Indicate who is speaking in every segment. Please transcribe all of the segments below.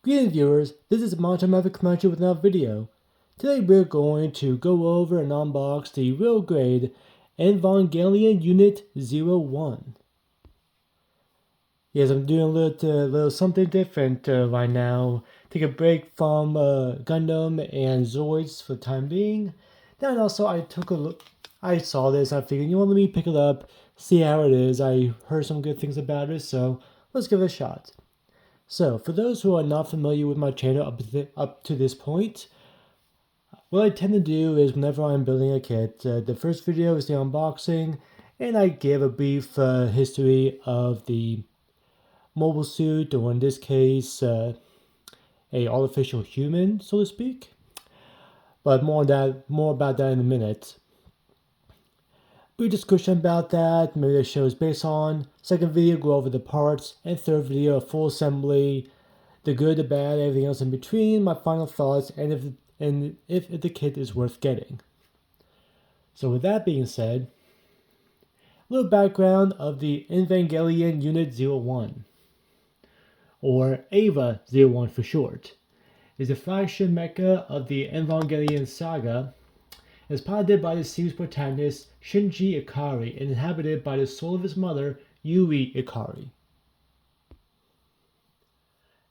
Speaker 1: Greetings viewers, this is Monster Commercial with another video. Today we're going to go over and unbox the real grade Evangelion Unit-01. Yes, I'm doing a little something different right now. Take a break from Gundam and Zoids for the time being. Then also I took a look, I saw this, I figured, let me pick it up, see how it is. I heard some good things about it, so let's give it a shot. So, for those who are not familiar with my channel up to this point, what I tend to do is whenever I'm building a kit, the first video is the unboxing, and I give a brief history of the mobile suit, or in this case, a artificial human, so to speak. But more about that in a minute. Brief discussion about that, maybe the show is based on. Second video, go over the parts, and third video, a full assembly, the good, the bad, everything else in between, my final thoughts, and if the kit is worth getting. So with that being said, a little background of the Evangelion Unit-01, or EVA-01 for short, is the flagship mecha of the Evangelion saga. It is piloted by the series protagonist Shinji Ikari and inhabited by the soul of his mother, Yui Ikari.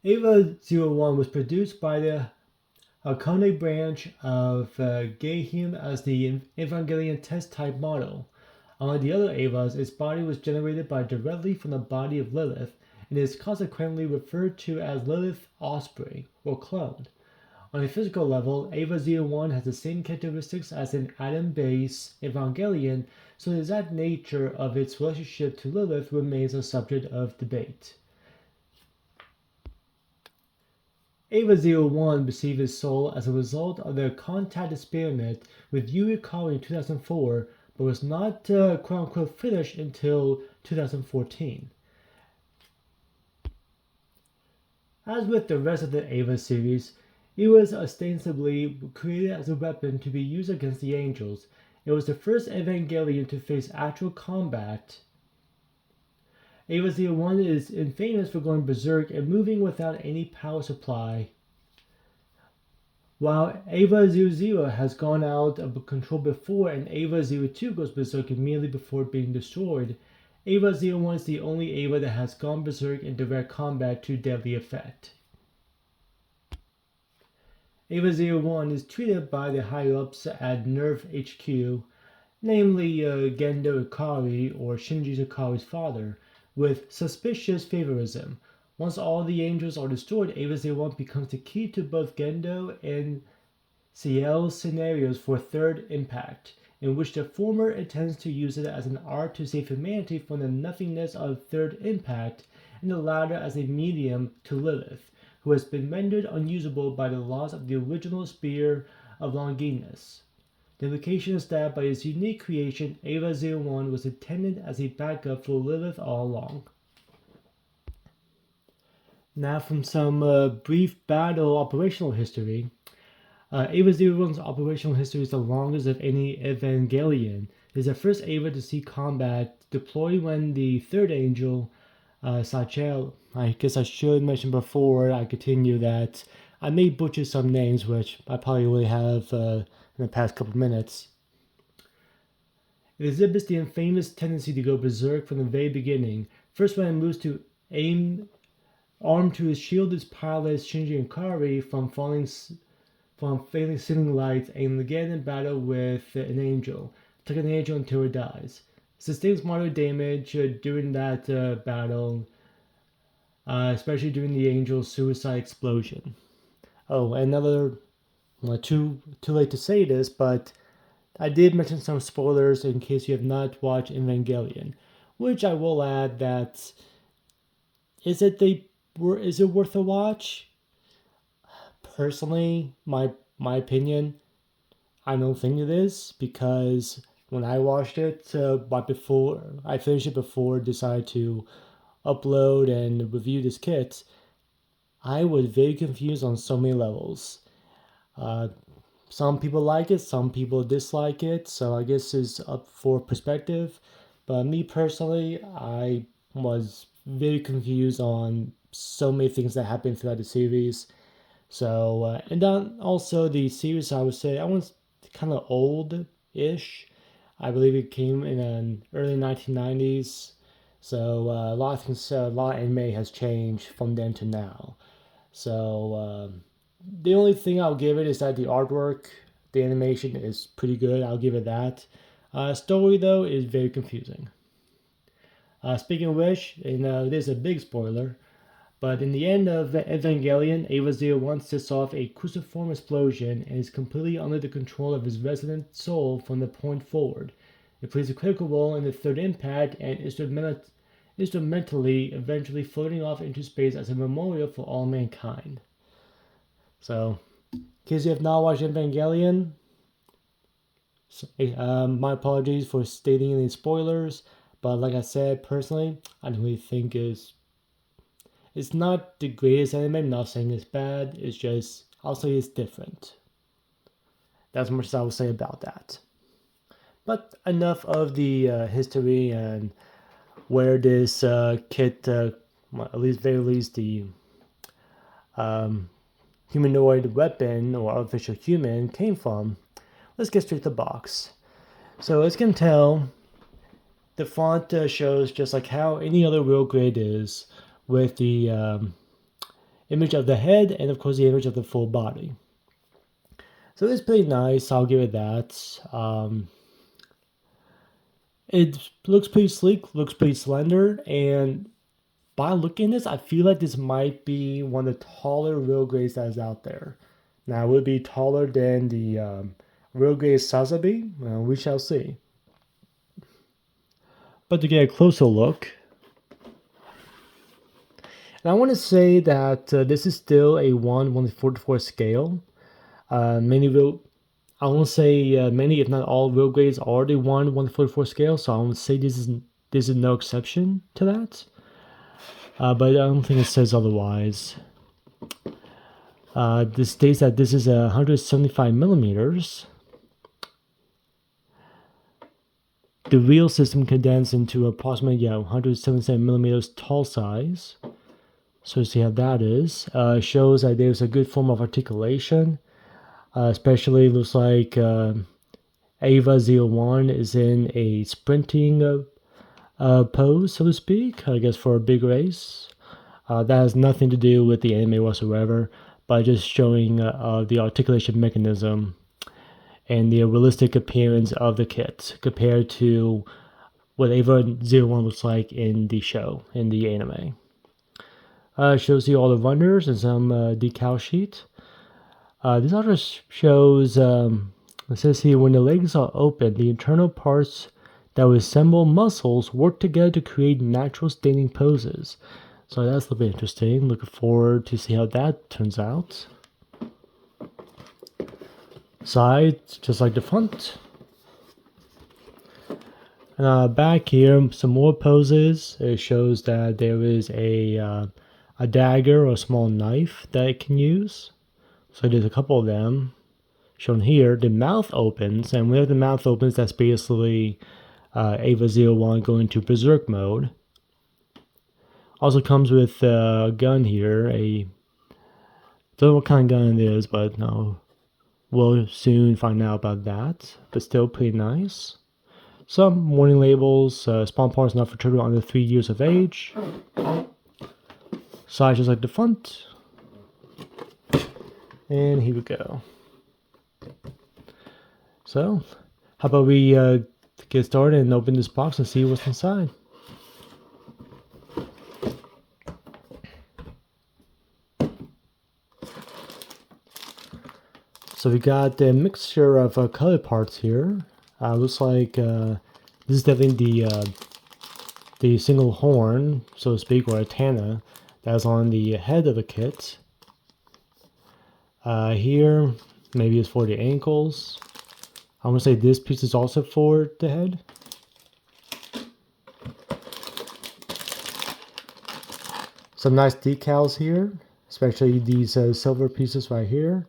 Speaker 1: EVA-01 was produced by the Hakone branch of Geihim as the Evangelion test type model. Unlike the other Evas, its body was generated directly from the body of Lilith and is consequently referred to as Lilith Offspring or cloned. On a physical level, EVA-01 has the same characteristics as an Adam-based Evangelion, so the exact nature of its relationship to Lilith remains a subject of debate. EVA-01 received its soul as a result of the contact experiment with Yui Ikari in 2004, but was not quote-unquote finished until 2014. As with the rest of the EVA series, it was ostensibly created as a weapon to be used against the angels. It was the first Evangelion to face actual combat. EVA-01 is infamous for going berserk and moving without any power supply. While EVA-00 has gone out of control before and EVA-02 goes berserk immediately before being destroyed, EVA-01 is the only EVA that has gone berserk in direct combat to deadly effect. EVA-01 is treated by the higher-ups at NERV HQ, namely Gendo Ikari, or Shinji Ikari's father, with suspicious favoritism. Once all the angels are destroyed, EVA-01 becomes the key to both Gendo and Ciel's scenarios for Third Impact, in which the former intends to use it as an art to save humanity from the nothingness of Third Impact, and the latter as a medium to Lilith, who has been rendered unusable by the loss of the original Spear of Longinus. The implication is that by his unique creation, EVA-01 was intended as a backup for Lilith all along. Now from some brief battle operational history. EVA-01's operational history is the longest of any Evangelion. It is the first EVA to see combat deploy when the third angel, Sachel, I guess I should mention before I continue that I may butcher some names, which I probably will have in the past couple minutes. It exhibits the infamous tendency to go berserk from the very beginning. First, when it moves to aim, armed to shield its pilot Shinji Ikari from failing ceiling lights, and again in battle with an angel, attack an angel until it dies. Sustains moderate damage during that battle, especially during the angel's suicide explosion. Oh, another, too late to say this, but I did mention some spoilers in case you have not watched Evangelion, which I will add that is it worth a watch? Personally, my opinion, I don't think it is, because when I watched it, but before I finished it before I decided to upload and review this kit, I was very confused on so many levels. Some people like it, some people dislike it, so I guess it's up for perspective. But me personally, I was very confused on so many things that happen throughout the series. So, and then also the series, I would say, I was kind of old-ish. I believe it came in the early 1990s. So a lot of things, a lot of anime has changed from then to now. So the only thing I'll give it is that the artwork, the animation is pretty good. I'll give it that. Story though is very confusing. Speaking of which, and there's a big spoiler, but in the end of Evangelion, Eva-01 sets off a cruciform explosion and is completely under the control of his resident soul from the point forward. It plays a critical role in the third impact and instrumentally eventually floating off into space as a memorial for all mankind. So, in case you have not watched Evangelion, my apologies for stating any spoilers, but like I said, personally, I don't really think it's not the greatest anime. I'm not saying it's bad. It's just, I'll say it's different. That's much as I will say about that. But enough of the history and where this kit, at least very least the humanoid weapon or artificial human came from. Let's get straight to the box. So as you can tell, the font shows just like how any other real grade is, with the image of the head and of course the image of the full body. So it's pretty nice, I'll give it that. It looks pretty sleek, looks pretty slender, and by looking at this, I feel like this might be one of the taller real grades that is out there. Now, it would be taller than the real grade Sazabi? Well, we shall see. But to get a closer look, and I want to say that this is still a 1/144 scale. I won't say many, if not all, real grades are the 1/144 scale, so I won't say this is no exception to that. But I don't think it says otherwise. This states that this is 175 millimeters. The real system condensed into approximately 177 millimeters tall size. So see how that is. Shows that there's a good form of articulation. Especially looks like Eva-01 is in a sprinting pose, so to speak, I guess for a big race. That has nothing to do with the anime whatsoever, but just showing the articulation mechanism and the realistic appearance of the kit compared to what Eva-01 looks like in the show, in the anime. Shows you all the runners and some decal sheet. This also shows, it says here, when the legs are open, the internal parts that resemble muscles work together to create natural standing poses. So that's a little bit interesting. Looking forward to see how that turns out. Side, just like the front. And back here, some more poses. It shows that there is a dagger or a small knife that it can use. So there's a couple of them shown here. The mouth opens, and whenever the mouth opens, that's basically Eva-01 going to berserk mode. Also comes with a gun here. Don't know what kind of gun it is, but no, we'll soon find out about that. But still pretty nice. Some warning labels. Spawn parts not for children under 3 years of age. Size just like the front. And here we go. So, how about we get started and open this box and see what's inside. So we got a mixture of color parts here. Looks like this is definitely the single horn, so to speak, or antenna that's on the head of the kit. Here, maybe it's for the ankles. I'm gonna say this piece is also for the head. Some nice decals here, especially these silver pieces right here.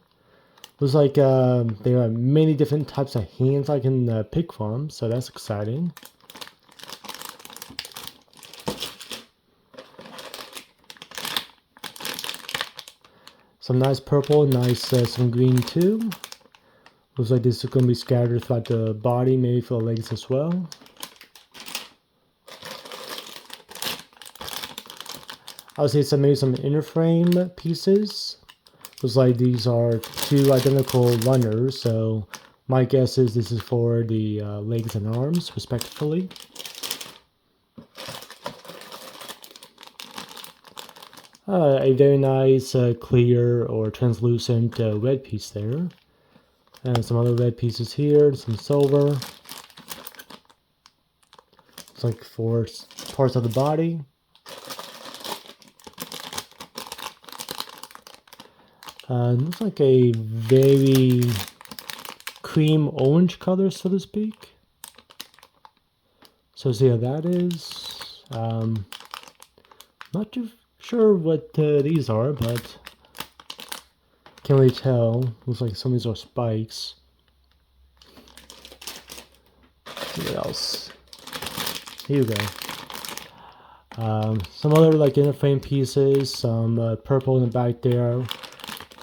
Speaker 1: Looks like there are many different types of hands I can pick from, so that's exciting. Some nice purple, nice some green too. Looks like this is going to be scattered throughout the body, maybe for the legs as well. I would say maybe some inner frame pieces. Looks like these are two identical runners, so my guess is this is for the legs and arms, respectively. A very nice clear or translucent red piece there. And some other red pieces here, some silver. It's like for parts of the body. Looks like a very cream orange color, so to speak. So see how that is. Not too sure what these are, but can't really tell. Looks like some of these are spikes. Let's see what else. Here we go. Some other like inner frame pieces, some purple in the back there.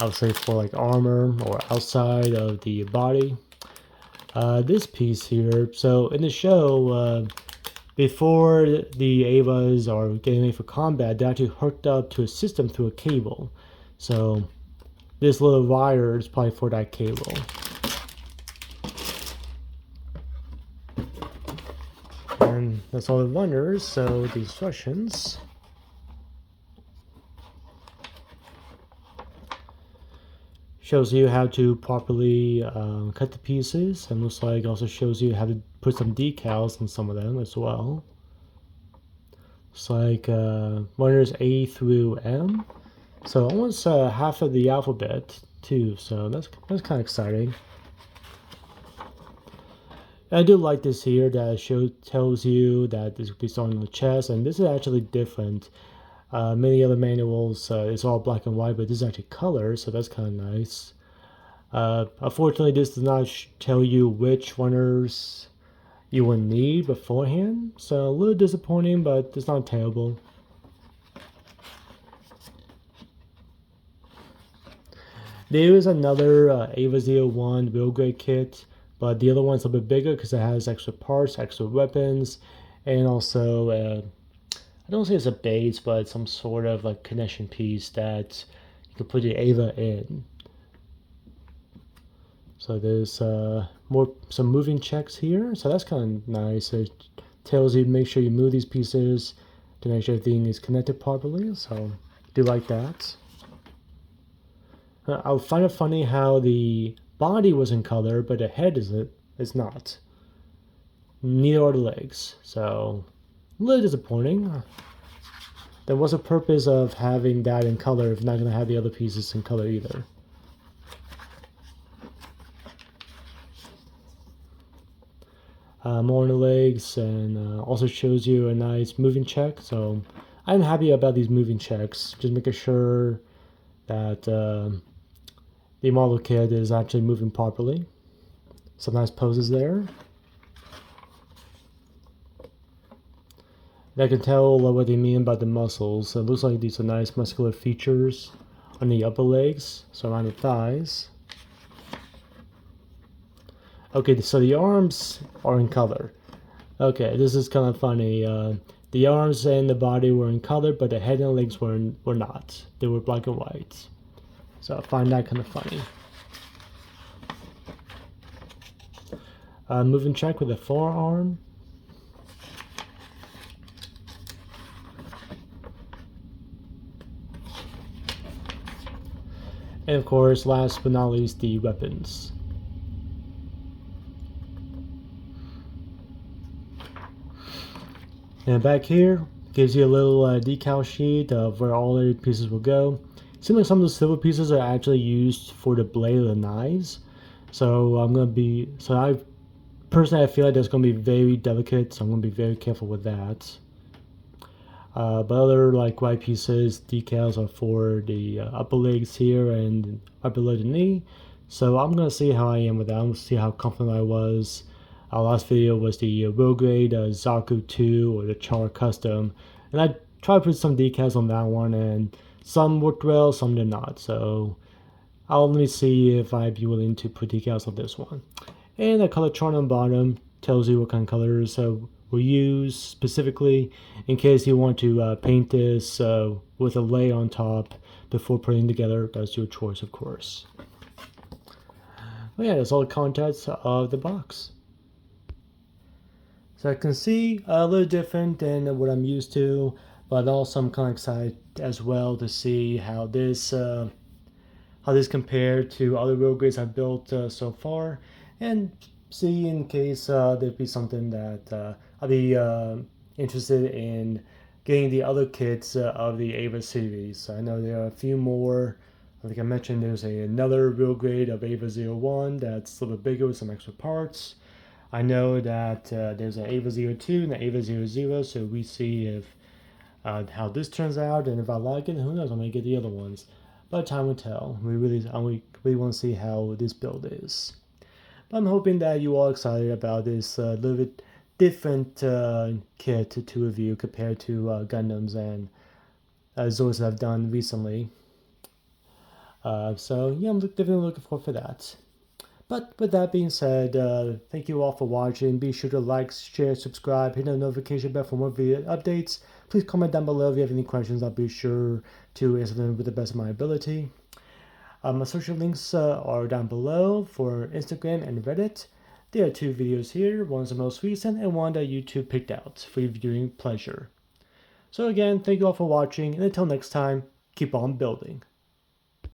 Speaker 1: I would say for like armor or outside of the body. This piece here, so in the show, before the Evas are getting ready for combat, they're actually hooked up to a system through a cable. So this little wire is probably for that cable. And that's all the runners, so the instructions. Shows you how to properly cut the pieces, and looks like also shows you how to put some decals on some of them as well. Looks like runners A through M, so almost half of the alphabet too. So that's kind of exciting. And I do like this here that tells you that this will be starting on the chest, and this is actually different. Many other manuals, it's all black and white, but this is actually color, so that's kind of nice. Unfortunately, this does not tell you which runners you will need beforehand, so a little disappointing, but it's not terrible. There is another Evangelion 01 real grade kit, but the other one's a bit bigger because it has extra parts, extra weapons, and also I don't say it's a base, but some sort of like connection piece that you can put the Eva in. So there's some moving checks here, so that's kind of nice. It tells you to make sure you move these pieces to make sure everything is connected properly, so I do like that. I find it funny how the body was in color, but the head is not. Neither are the legs, so a little disappointing. Then what's the purpose of having that in color if you're not going to have the other pieces in color either? More on the legs, and also shows you a nice moving check. So I'm happy about these moving checks, just making sure that the model kit is actually moving properly. Some nice poses there. And I can tell what they mean by the muscles. So it looks like these are nice muscular features on the upper legs, so around the thighs. Okay, so the arms are in color. Okay, this is kind of funny. The arms and the body were in color, but the head and legs were not. They were black and white. So I find that kind of funny. Moving check with the forearm. And of course, last but not least, the weapons. And back here, gives you a little decal sheet of where all the pieces will go. Seems like some of the silver pieces are actually used for the blade of the knives. So I feel like that's going to be very delicate, so I'm going to be very careful with that. But other like white pieces, decals are for the upper legs here and right below the knee. So I'm going to see how I am with that. I'm going to see how confident I was. Our last video was the real grade Zaku 2 or the Char Custom. And I tried to put some decals on that one, and some worked well, some did not. So I'll let me see if I'd be willing to put decals on this one. And the color chart on the bottom tells you what kind of colors were used specifically in case you want to paint this with a layer on top before putting together. That's your choice, of course. Well, yeah, that's all the contents of the box. So I can see a little different than what I'm used to, but also I'm kind of excited as well to see how this compared to other road grids I've built so far, and see in case there'd be something that I'd be interested in getting the other kits of the Ava series. I know there are a few more. I think I mentioned there's another real grade of Ava 01 that's a little bit bigger with some extra parts. I know that there's an Ava 02 and an Ava 00, so we see if how this turns out, and if I like it, who knows, I might get the other ones. But time will tell. We really want to see how this build is. But I'm hoping that you all are excited about this little bit different kit to review compared to Gundams and Zords that I've done recently. So yeah, I'm definitely looking forward for that. But with that being said, thank you all for watching. Be sure to like, share, subscribe, hit the notification bell for more video updates. Please comment down below if you have any questions. I'll be sure to answer them with the best of my ability. My social links are down below for Instagram and Reddit. There are 2 videos here. One's the most recent and one that YouTube picked out for your viewing pleasure. So again, thank you all for watching, and until next time, keep on building.